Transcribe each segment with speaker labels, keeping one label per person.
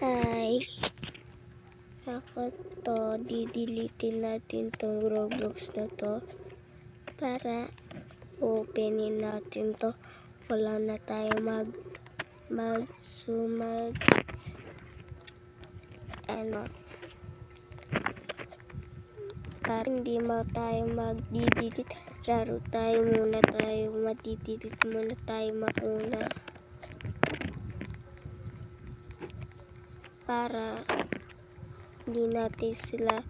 Speaker 1: Hi! Ako to, didilitin natin tong Roblox na to para openin natin to. Wala na tayo para hindi tayo mag-delete, laro tayo muna tayo, madidelete muna tayo mauna. Para hindi natin sila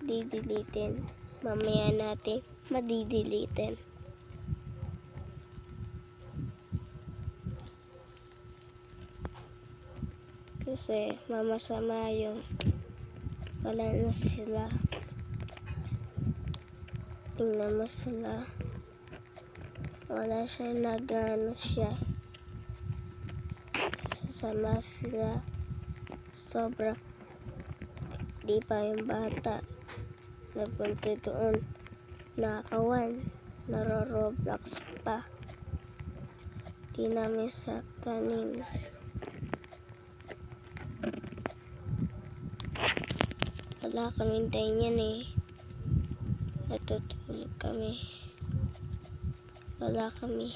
Speaker 1: didilitin. Mamaya natin madidilitin. Kasi mamasama yun. Wala na sila. Tingnan mo sila. Wala siya, nagano siya. Sasama sila. Sobra. Di pa yung bata. Napunta doon. Nakawan. Naro-Roblox pa. Di namin saktanin. Wala kaming ganyan eh. Natutulog kami. Wala kami.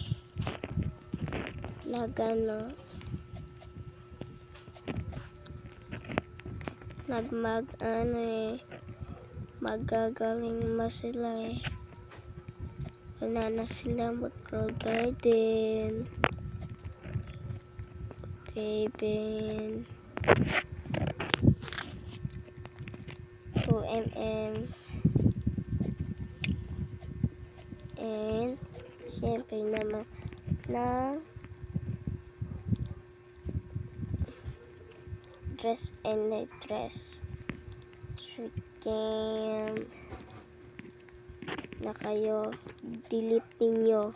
Speaker 1: Nagano. Magagaling mo sila eh. Wala na sila mag-grow garden. Cabin. 2mm. And syempre naman ng dress and night dress. Shoot game na kayo, delete ninyo.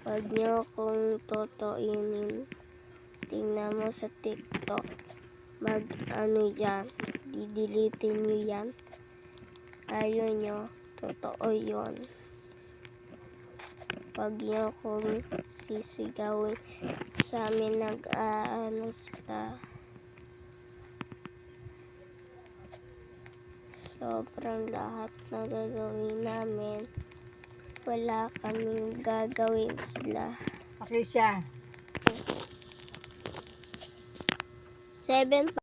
Speaker 1: Huwag nyo kung totoinin. Tingnan mo sa TikTok. Yan, didilitin nyo yan. Ayaw nyo, totoo yun. Huwag nyo kung sisigawin sa amin sila. Sobrang lahat na gagawin namin. Wala kaming gagawin sila.
Speaker 2: Okay siya.
Speaker 1: 7